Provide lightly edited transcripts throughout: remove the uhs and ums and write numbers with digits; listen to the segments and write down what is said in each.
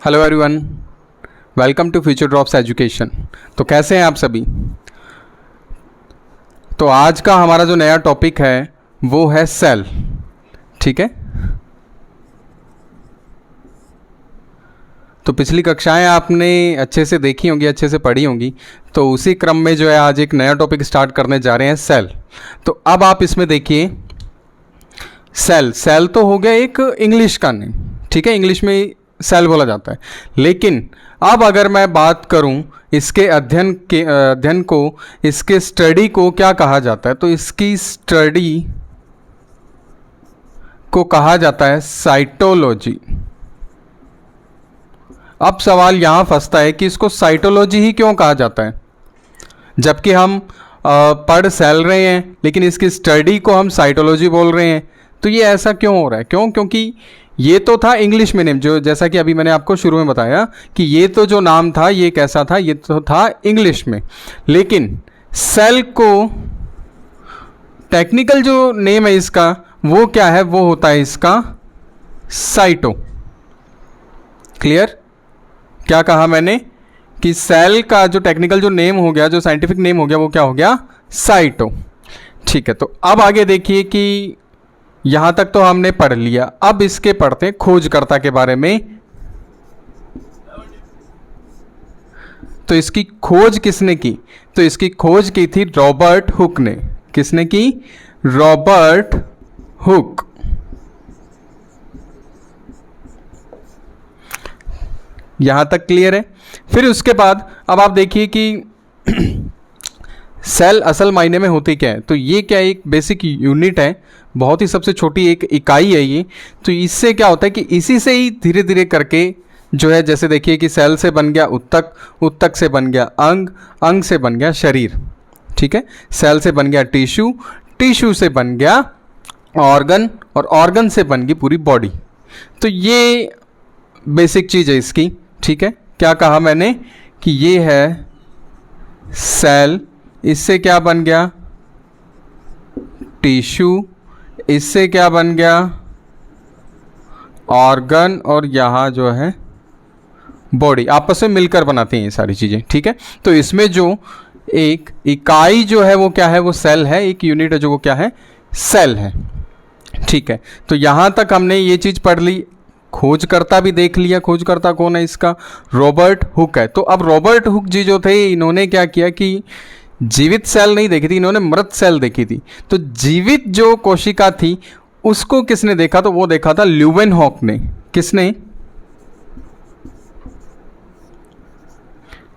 Hello everyone, welcome to future drops education. तो कैसे हैं आप सभी। तो आज का हमारा जो नया टॉपिक है वो है सेल। ठीक है, तो पिछली कक्षाएं आपने अच्छे से देखी होंगी, अच्छे से पढ़ी होंगी। तो उसी क्रम में जो है आज एक नया टॉपिक स्टार्ट करने जा रहे हैं, सेल। तो अब आप इसमें देखिए, सेल तो हो गया एक इंग्लिश का नेम। ठीक है, इंग्लिश में सेल बोला जाता है। लेकिन अब अगर मैं बात करूं इसके अध्ययन को, इसके स्टडी को क्या कहा जाता है, तो इसकी स्टडी को कहा जाता है साइटोलॉजी। अब सवाल यहां फंसता है कि इसको साइटोलॉजी ही क्यों कहा जाता है, जबकि हम पढ़ सेल रहे हैं लेकिन इसकी स्टडी को हम साइटोलॉजी बोल रहे हैं। तो ये ऐसा क्यों हो रहा है? क्योंकि ये तो था इंग्लिश में नेम, जो जैसा कि अभी मैंने आपको शुरू में बताया कि ये तो जो नाम था ये कैसा था, ये तो था इंग्लिश में। लेकिन सेल को टेक्निकल जो नेम है इसका वो क्या है, वो होता है इसका साइटो। क्लियर? क्या कहा मैंने कि सेल का जो टेक्निकल जो नेम हो गया, जो साइंटिफिक नेम हो गया, वो क्या हो गया, साइटो। ठीक है, तो अब आगे देखिए कि यहां तक तो हमने पढ़ लिया। अब इसके पढ़ते हैं खोजकर्ता के बारे में। तो इसकी खोज किसने की? तो इसकी खोज की थी रॉबर्ट हुक ने। किसने की? Robert Hooke. यहां तक क्लियर है? फिर उसके बाद अब आप देखिए कि सेल असल मायने में होती क्या है। तो ये क्या एक बेसिक यूनिट है, बहुत ही सबसे छोटी एक इकाई है ये। तो इससे क्या होता है कि इसी से ही धीरे धीरे करके जो है, जैसे देखिए कि सेल से बन गया उत्तक, उत्तक से बन गया अंग, अंग से बन गया शरीर। ठीक है, सेल से बन गया टिश्यू, टिश्यू से बन गया ऑर्गन, और ऑर्गन से बन गई पूरी बॉडी। तो ये बेसिक चीज़ है इसकी। ठीक है, क्या कहा मैंने कि ये है सेल, इससे क्या बन गया टिश्यू, इससे क्या बन गया ऑर्गन, और यहाँ जो है बॉडी। आपस में मिलकर बनाते हैं ये सारी चीज़ें। ठीक है, तो इसमें जो एक इकाई जो है वो क्या है, वो सेल है। एक यूनिट है जो वो क्या है, सेल है। ठीक है, तो यहाँ तक हमने ये चीज़ पढ़ ली। खोजकर्ता भी देख लिया। खोजकर्ता कौन है इसका? रॉबर्ट हुक है। तो अब रॉबर्ट हुक जी जो थे, इन्होंने क्या किया कि जीवित सेल नहीं देखी थी, इन्होंने मृत सेल देखी थी। तो जीवित जो कोशिका थी उसको किसने देखा? तो वो देखा था ल्यूवेनहॉक ने। किसने?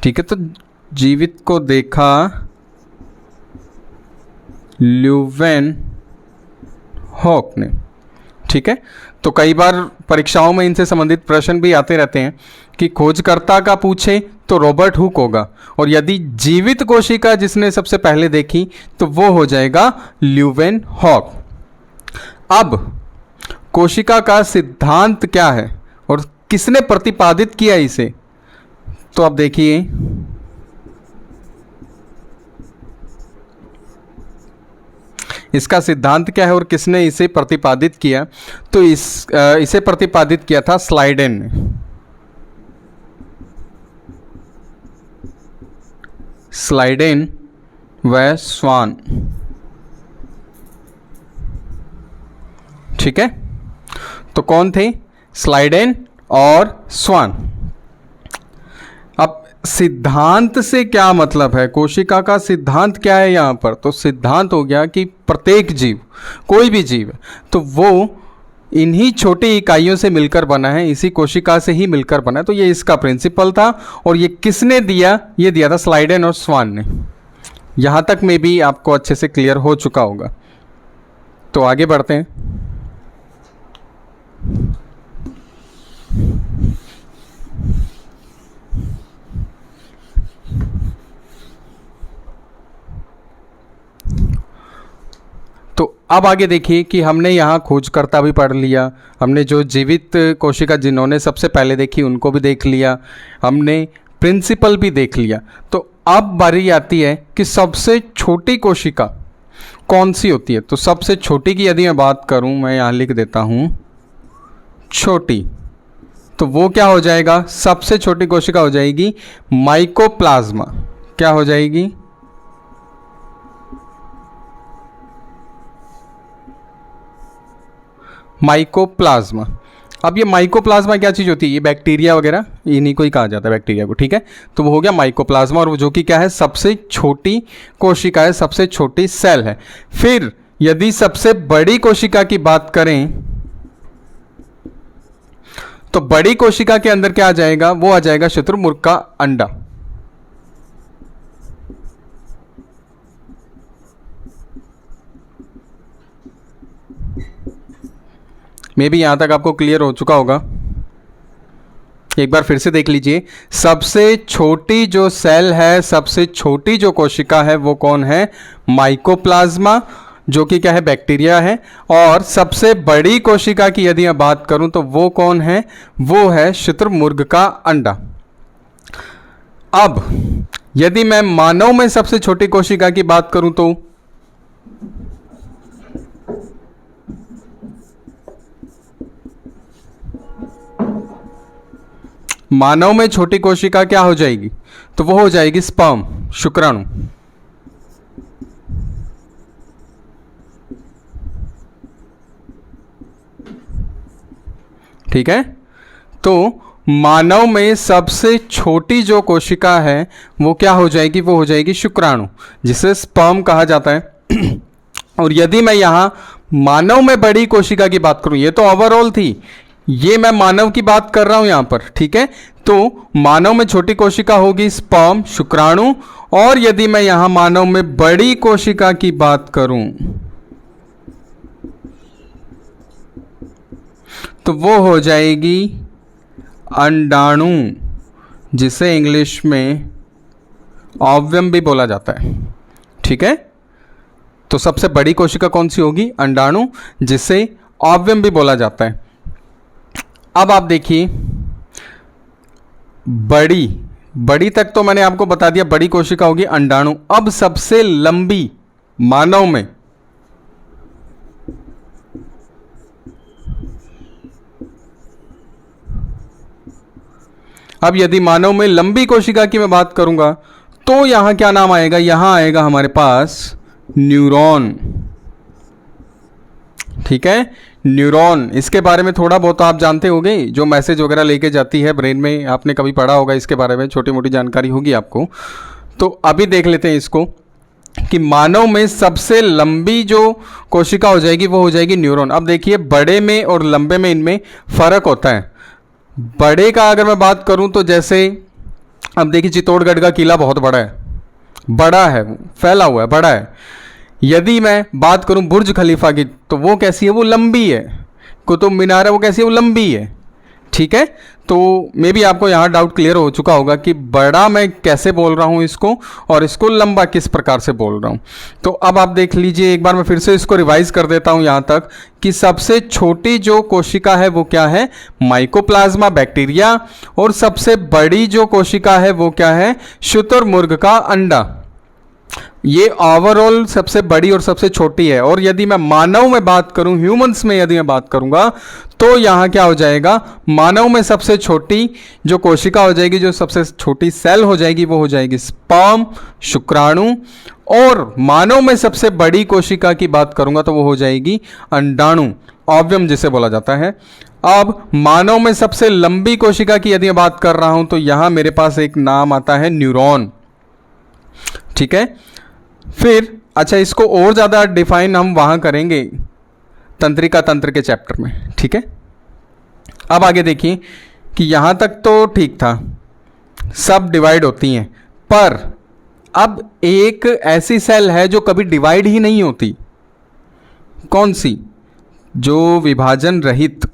ठीक है, तो जीवित को देखा ल्यूवेनहॉक ने। ठीक है, तो कई बार परीक्षाओं में इनसे संबंधित प्रश्न भी आते रहते हैं कि खोजकर्ता का पूछे तो रॉबर्ट हुक होगा, और यदि जीवित कोशिका जिसने सबसे पहले देखी तो वो हो जाएगा ल्यूवेनहॉक। अब कोशिका का सिद्धांत क्या है और किसने प्रतिपादित किया इसे? तो अब देखिए, इसका सिद्धांत क्या है और किसने इसे प्रतिपादित किया? तो इसे प्रतिपादित किया था स्लाइडेन ने। स्लाइडेन व स्वान। ठीक है, तो कौन थे? स्लाइडेन और स्वान। अब सिद्धांत से क्या मतलब है? कोशिका का सिद्धांत क्या है यहाँ पर? तो सिद्धांत हो गया कि प्रत्येक जीव, कोई भी जीव है तो वो इन्हीं छोटी इकाइयों से मिलकर बना है, इसी कोशिका से ही मिलकर बना है। तो ये इसका प्रिंसिपल था, और ये किसने दिया? ये दिया था स्लाइडेन और स्वान ने। यहाँ तक में भी आपको अच्छे से क्लियर हो चुका होगा। तो आगे बढ़ते हैं। तो अब आगे देखिए कि हमने यहाँ खोजकर्ता भी पढ़ लिया, हमने जो जीवित कोशिका जिन्होंने सबसे पहले देखी उनको भी देख लिया, हमने प्रिंसिपल भी देख लिया। तो अब बारी आती है कि सबसे छोटी कोशिका कौन सी होती है। तो सबसे छोटी की यदि मैं बात करूँ, मैं यहाँ लिख देता हूँ छोटी तो वो क्या हो जाएगा, सबसे छोटी कोशिका हो जाएगी माइकोप्लाज्मा। क्या हो जाएगी, माइकोप्लाज्मा। अब ये माइकोप्लाज्मा क्या चीज़ होती है, ये बैक्टीरिया वगैरह इन्हीं को ही कहा जाता है, बैक्टीरिया को, ठीक है। तो वो हो गया माइकोप्लाज्मा, और वो जो कि क्या है, सबसे छोटी कोशिका है, सबसे छोटी सेल है। फिर यदि सबसे बड़ी कोशिका की बात करें तो बड़ी कोशिका के अंदर क्या आ जाएगा, वो आ जाएगा शुतुरमुर्ग का अंडा। मे बी यहां तक आपको क्लियर हो चुका होगा। एक बार फिर से देख लीजिए, सबसे छोटी जो सेल है, सबसे छोटी जो कोशिका है वो कौन है, माइकोप्लाज्मा, जो कि क्या है, बैक्टीरिया है। और सबसे बड़ी कोशिका की यदि मैं बात करूं तो वो कौन है, वो है शुतुरमुर्ग का अंडा। अब यदि मैं मानव में सबसे छोटी कोशिका की बात करूं तो मानव में छोटी कोशिका क्या हो जाएगी, तो वो हो जाएगी स्पर्म, शुक्राणु। ठीक है, तो मानव में सबसे छोटी जो कोशिका है वो क्या हो जाएगी, वो हो जाएगी शुक्राणु, जिसे स्पर्म कहा जाता है। और यदि मैं यहां मानव में बड़ी कोशिका की बात करूं, ये तो ओवरऑल थी, ये मैं मानव की बात कर रहा हूं यहां पर, ठीक है। तो मानव में छोटी कोशिका होगी स्पर्म, शुक्राणु। और यदि मैं यहां मानव में बड़ी कोशिका की बात करूं तो वो हो जाएगी अंडाणु, जिसे इंग्लिश में ओव्यम भी बोला जाता है, ठीक है। तो सबसे बड़ी कोशिका कौन सी होगी, अंडाणु, जिसे ओव्यम भी बोला जाता है। अब आप देखिए, बड़ी तक तो मैंने आपको बता दिया, बड़ी कोशिका होगी अंडाणु। अब सबसे लंबी मानव में, अब यदि मानव में लंबी कोशिका की मैं बात करूंगा तो यहां क्या नाम आएगा, यहां आएगा हमारे पास न्यूरॉन, ठीक है। न्यूरॉन, इसके बारे में थोड़ा बहुत आप जानते होंगे, जो मैसेज वगैरह लेके जाती है ब्रेन में, आपने कभी पढ़ा होगा इसके बारे में, छोटी मोटी जानकारी होगी आपको। तो अभी देख लेते हैं इसको कि मानव में सबसे लंबी जो कोशिका हो जाएगी वो हो जाएगी न्यूरॉन। अब देखिए, बड़े में और लंबे में इनमें फर्क होता है। बड़े का अगर मैं बात करूं तो जैसे अब देखिए, चित्तौड़गढ़ का किला बहुत बड़ा है, फैला हुआ है, बड़ा है। यदि मैं बात करूं बुर्ज खलीफा की तो वो कैसी है, वो लंबी है। कुतुब मीनार है, वो कैसी है, वो लंबी है, ठीक है। तो मे बी आपको यहाँ डाउट क्लियर हो चुका होगा कि बड़ा मैं कैसे बोल रहा हूँ इसको, और इसको लंबा किस प्रकार से बोल रहा हूँ। तो अब आप देख लीजिए, एक बार मैं फिर से इसको रिवाइज कर देता हूँ यहाँ तक कि सबसे छोटी जो कोशिका है वो क्या है, माइकोप्लाज्मा, बैक्टीरिया। और सबसे बड़ी जो कोशिका है वो क्या है, शुतुरमुर्ग का अंडा। ये ओवरऑल सबसे बड़ी और सबसे छोटी है। और यदि मैं मानव में बात करूं, ह्यूमंस में यदि मैं बात करूंगा तो यहां क्या हो जाएगा, मानव में सबसे छोटी जो कोशिका हो जाएगी, जो सबसे छोटी सेल हो जाएगी वो हो जाएगी स्पर्म, शुक्राणु। और मानव में सबसे बड़ी कोशिका की बात करूंगा तो वो हो जाएगी अंडाणु, ओव्यम जिसे बोला जाता है। अब मानव में सबसे लंबी कोशिका की यदि मैं बात कर रहा हूं तो यहां मेरे पास एक नाम आता है न्यूरॉन, ठीक है। फिर अच्छा, इसको और ज़्यादा डिफाइन हम वहाँ करेंगे तंत्रिका तंत्र के चैप्टर में, ठीक है। अब आगे देखिए कि यहाँ तक तो ठीक था, सब डिवाइड होती हैं, पर अब एक ऐसी सेल है जो कभी डिवाइड ही नहीं होती। कौन सी, जो विभाजन रहित।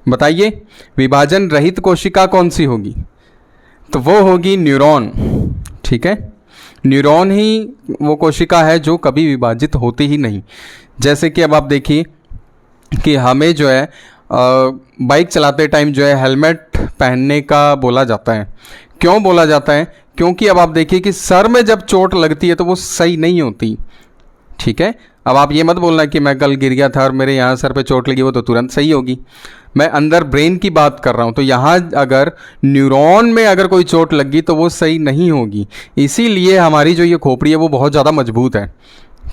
बताइए, विभाजन रहित कोशिका कौन सी होगी, तो वो होगी न्यूरॉन, ठीक है। न्यूरॉन ही वो कोशिका है जो कभी विभाजित होती ही नहीं। जैसे कि अब आप देखिए कि हमें जो है बाइक चलाते टाइम जो है हेलमेट पहनने का बोला जाता है। क्यों बोला जाता है, क्योंकि अब आप देखिए कि सर में जब चोट लगती है तो वो सही नहीं होती, ठीक है। अब आप ये मत बोलना कि मैं कल गिर गया था और मेरे यहाँ सर पे चोट लगी, वो तो तुरंत सही होगी। मैं अंदर ब्रेन की बात कर रहा हूँ, तो यहाँ अगर न्यूरॉन में अगर कोई चोट लगी तो वो सही नहीं होगी। इसीलिए हमारी जो ये खोपड़ी है वो बहुत ज़्यादा मजबूत है,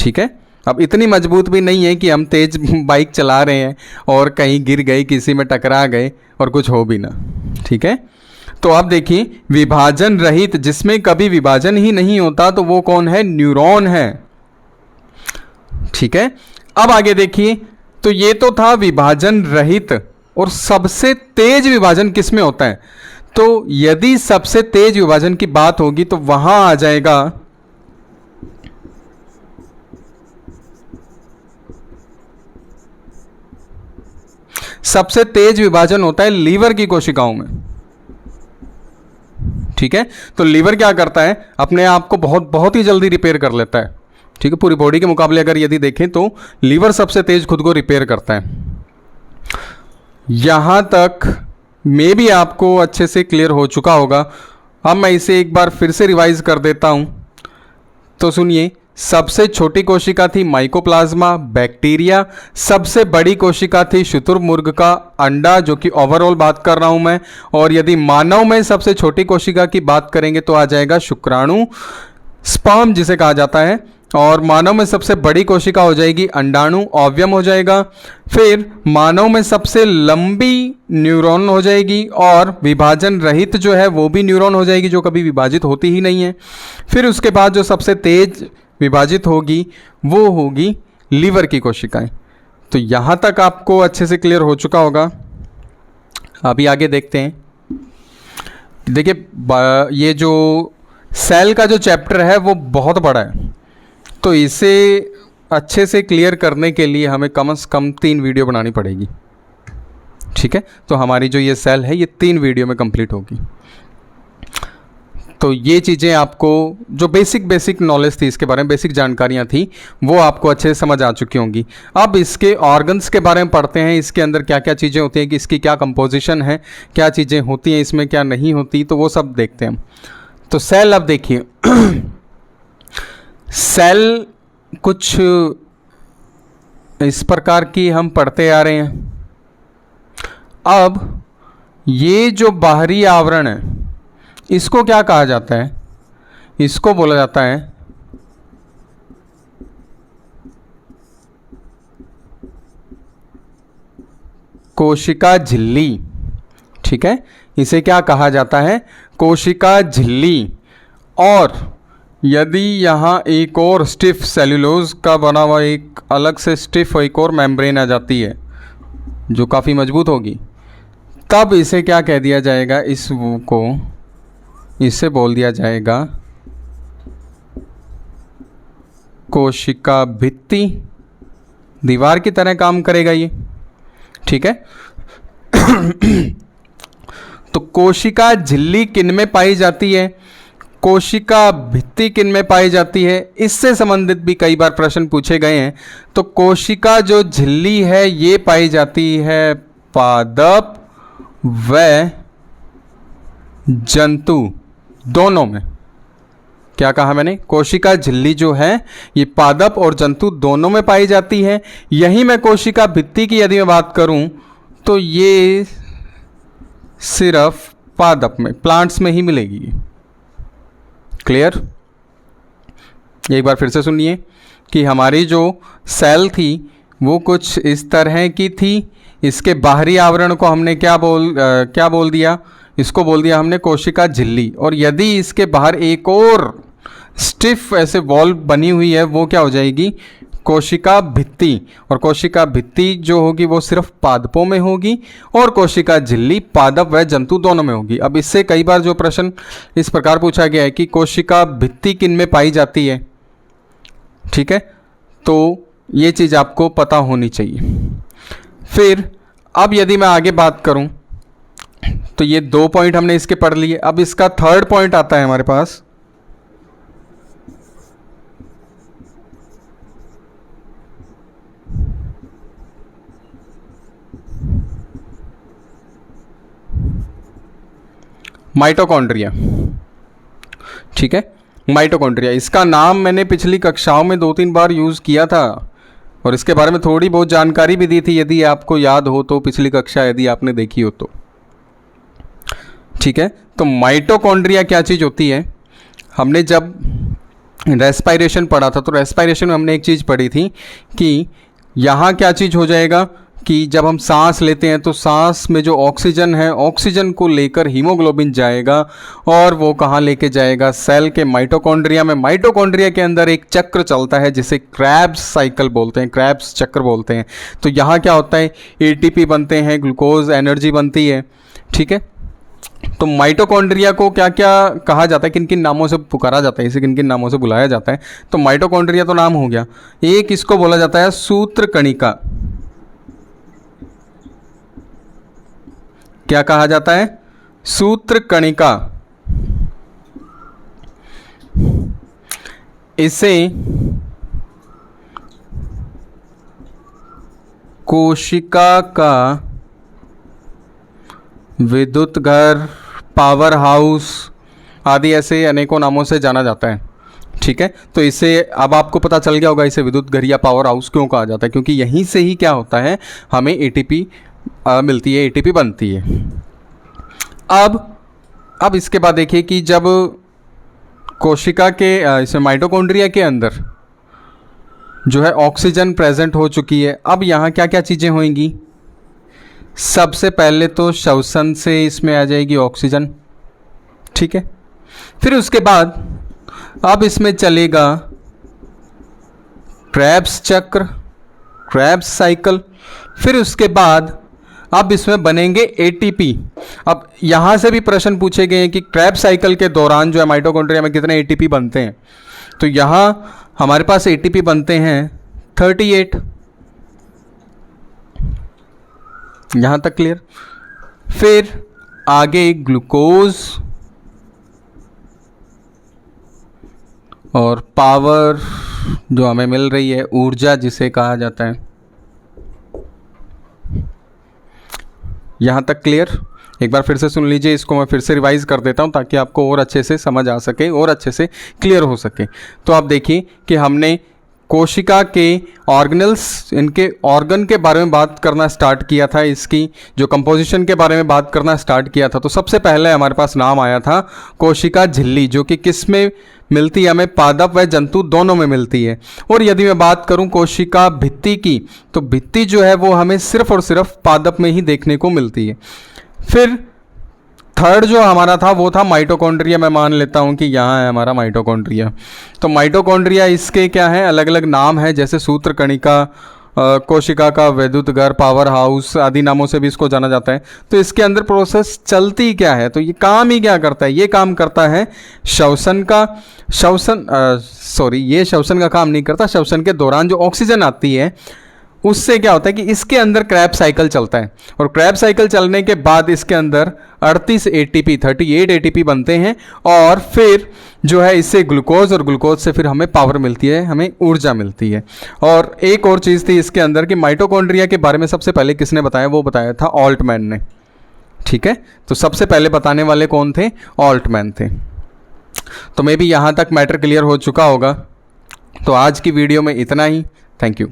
ठीक है। अब इतनी मजबूत भी नहीं है कि हम तेज बाइक चला रहे हैं और कहीं गिर गए, किसी में टकरा गए और कुछ हो भी ना, ठीक है। तो आप देखिए, विभाजन रहित, जिसमें कभी विभाजन ही नहीं होता, तो वो कौन है? न्यूरॉन है, ठीक है। अब आगे देखिए, तो ये तो था विभाजन रहित, और सबसे तेज विभाजन किस में होता है? तो यदि सबसे तेज विभाजन की बात होगी तो वहां आ जाएगा सबसे तेज विभाजन होता है लीवर की कोशिकाओं में, ठीक है। तो लीवर क्या करता है? अपने आप को बहुत बहुत ही जल्दी रिपेयर कर लेता है, ठीक है। पूरी बॉडी के मुकाबले अगर यदि देखें तो लीवर सबसे तेज खुद को रिपेयर करता है। यहां तक मे भी आपको अच्छे से क्लियर हो चुका होगा। अब मैं इसे एक बार फिर से रिवाइज कर देता हूं। तो सुनिए, सबसे छोटी कोशिका थी माइकोप्लाज्मा, बैक्टीरिया। सबसे बड़ी कोशिका थी शुतुरमुर्ग का अंडा, जो कि ओवरऑल बात कर रहा हूं मैं। और यदि मानव में सबसे छोटी कोशिका की बात करेंगे तो आ जाएगा शुक्राणु, स्पर्म जिसे कहा जाता है। और मानव में सबसे बड़ी कोशिका हो जाएगी अंडाणु, ओव्यम हो जाएगा। फिर मानव में सबसे लंबी न्यूरॉन हो जाएगी, और विभाजन रहित जो है वो भी न्यूरॉन हो जाएगी, जो कभी विभाजित होती ही नहीं है। फिर उसके बाद जो सबसे तेज विभाजित होगी वो होगी लीवर की कोशिकाएं। तो यहाँ तक आपको अच्छे से क्लियर हो चुका होगा। अभी आगे देखते हैं। देखिए, ये जो सेल का जो चैप्टर है वो बहुत बड़ा है, तो इसे अच्छे से क्लियर करने के लिए हमें कम से कम 3 वीडियो बनानी पड़ेगी, ठीक है। तो हमारी जो ये सेल है ये 3 वीडियो में कंप्लीट होगी। तो ये चीज़ें आपको जो बेसिक नॉलेज थी इसके बारे में, बेसिक जानकारियाँ थी, वो आपको अच्छे से समझ आ चुकी होंगी। अब इसके ऑर्गन्स के बारे में पढ़ते हैं, इसके अंदर क्या क्या चीज़ें होती हैं, कि इसकी क्या कंपोजिशन है, क्या चीज़ें होती हैं इसमें, क्या नहीं होती, तो वो सब देखते हैं। तो सेल, अब देखिए सेल कुछ इस प्रकार की हम पढ़ते आ रहे हैं। अब ये जो बाहरी आवरण है इसको क्या कहा जाता है? इसको बोला जाता है कोशिका झिल्ली, ठीक है। इसे क्या कहा जाता है? कोशिका झिल्ली। और यदि यहाँ एक और स्टिफ सेल्यूलोज का बना हुआ एक अलग से स्टिफ एक और मेम्ब्रेन आ जाती है जो काफ़ी मजबूत होगी, तब इसे क्या कह दिया जाएगा? इसे बोल दिया जाएगा कोशिका भित्ति। दीवार की तरह काम करेगा ये, ठीक है। तो कोशिका झिल्ली किन में पाई जाती है, कोशिका भित्ति किन में पाई जाती है, इससे संबंधित भी कई बार प्रश्न पूछे गए हैं। तो कोशिका जो झिल्ली है ये पाई जाती है पादप व जंतु दोनों में। क्या कहा मैंने? कोशिका झिल्ली जो है ये पादप और जंतु दोनों में पाई जाती है। यही मैं कोशिका भित्ति की यदि मैं बात करूं तो ये सिर्फ पादप में, प्लांट्स में ही मिलेगी। क्लियर? एक बार फिर से सुनिए कि हमारी जो सेल थी वो कुछ इस तरह की थी। इसके बाहरी आवरण को हमने क्या बोल दिया? इसको बोल दिया हमने कोशिका झिल्ली। और यदि इसके बाहर एक और स्टिफ ऐसे वॉल बनी हुई है वो क्या हो जाएगी? कोशिका भित्ति। और कोशिका भित्ति जो होगी वो सिर्फ पादपों में होगी, और कोशिका झिल्ली पादप व जंतु दोनों में होगी। अब इससे कई बार जो प्रश्न इस प्रकार पूछा गया है कि कोशिका भित्ति किन में पाई जाती है, ठीक है, तो ये चीज़ आपको पता होनी चाहिए। फिर अब यदि मैं आगे बात करूं तो ये 2 पॉइंट हमने इसके पढ़ लिए। अब इसका 3rd पॉइंट आता है हमारे पास, माइटोकॉन्ड्रिया, ठीक है। माइटोकॉन्ड्रिया, इसका नाम मैंने पिछली कक्षाओं में 2-3 बार यूज़ किया था, और इसके बारे में थोड़ी बहुत जानकारी भी दी थी, यदि आपको याद हो तो, पिछली कक्षा यदि आपने देखी हो तो। ठीक है, तो माइटोकॉन्ड्रिया क्या चीज़ होती है, हमने जब रेस्पायरेशन पढ़ा था तो रेस्पायरेशन में हमने एक चीज़ पढ़ी थी कि यहाँ क्या चीज़ हो जाएगा कि जब हम सांस लेते हैं तो सांस में जो ऑक्सीजन है, ऑक्सीजन को लेकर हीमोग्लोबिन जाएगा और वो कहाँ लेके जाएगा, सेल के माइटोकॉन्ड्रिया में। माइटोकॉन्ड्रिया के अंदर एक चक्र चलता है जिसे क्रेब्स साइकिल बोलते हैं, क्रेब्स चक्र बोलते हैं। तो यहाँ क्या होता है, एटीपी बनते हैं, ग्लूकोज एनर्जी बनती है। ठीक है, तो माइटोकॉन्ड्रिया को क्या क्या कहा जाता है, किन किन नामों से पुकारा जाता है, इसे किन किन नामों से बुलाया जाता है। तो माइटोकॉन्ड्रिया तो नाम हो गया, एक इसको बोला जाता है सूत्रकणिका। क्या कहा जाता है, सूत्रकणिका। इसे कोशिका का विद्युत घर, पावर हाउस आदि ऐसे अनेकों नामों से जाना जाता है। ठीक है, तो इसे अब आपको पता चल गया होगा इसे विद्युत घर या पावर हाउस क्यों कहा जाता है, क्योंकि यहीं से ही क्या होता है, हमें एटीपी मिलती है, एटीपी बनती है। अब इसके बाद देखिए कि जब कोशिका के इसमें माइटोकॉन्ड्रिया के अंदर जो है ऑक्सीजन प्रेजेंट हो चुकी है, अब यहाँ क्या क्या चीज़ें होंगी, सबसे पहले तो श्वसन से इसमें आ जाएगी ऑक्सीजन। ठीक है, फिर उसके बाद अब इसमें चलेगा क्रेब्स चक्र, क्रेब्स साइकिल। फिर उसके बाद अब इसमें बनेंगे एटीपी। अब यहाँ से भी प्रश्न पूछे गए हैं कि क्रेब्स साइकिल के दौरान जो है माइटोकॉन्ड्रिया में कितने एटीपी बनते हैं। तो यहाँ हमारे पास एटीपी बनते हैं 38। यहाँ तक क्लियर। फिर आगे ग्लूकोज और पावर जो हमें मिल रही है, ऊर्जा जिसे कहा जाता है। यहाँ तक क्लियर। एक बार फिर से सुन लीजिए, इसको मैं फिर से रिवाइज कर देता हूँ ताकि आपको और अच्छे से समझ आ सके और अच्छे से क्लियर हो सके। तो आप देखिए कि हमने कोशिका के ऑर्गेनल्स, इनके ऑर्गन के बारे में बात करना स्टार्ट किया था, इसकी जो कंपोजिशन के बारे में बात करना स्टार्ट किया था। तो सबसे पहले हमारे पास नाम आया था कोशिका झिल्ली, जो कि किस में मिलती है, हमें पादप व जंतु दोनों में मिलती है। और यदि मैं बात करूं कोशिका भित्ति की, तो भित्ति जो है वो हमें सिर्फ और सिर्फ पादप में ही देखने को मिलती है। फिर थर्ड जो हमारा था वो था माइटोकॉन्ड्रिया। मैं मान लेता हूँ कि यहाँ है हमारा माइटोकॉन्ड्रिया। तो माइटोकॉन्ड्रिया इसके क्या है, अलग अलग नाम है, जैसे सूत्रकणिका, कोशिका का विद्युत घर, पावर हाउस आदि नामों से भी इसको जाना जाता है। तो इसके अंदर प्रोसेस चलती क्या है, तो ये काम ही क्या करता है, ये काम करता है श्वसन का। ये श्वसन का काम नहीं करता। श्वसन के दौरान जो ऑक्सीजन आती है उससे क्या होता है कि इसके अंदर क्रैब साइकिल चलता है, और क्रैब साइकिल चलने के बाद इसके अंदर 38 एटीपी बनते हैं, और फिर जो है इससे ग्लूकोज, और ग्लूकोज से फिर हमें पावर मिलती है, हमें ऊर्जा मिलती है। और एक और चीज़ थी इसके अंदर कि माइटोकॉन्ड्रिया के बारे में सबसे पहले किसने बताया, वो बताया था ऑल्टमैन ने। ठीक है, तो सबसे पहले बताने वाले कौन थे, ऑल्टमैन थे। तो मे बी यहाँ तक मैटर क्लियर हो चुका होगा। तो आज की वीडियो में इतना ही। Thank you.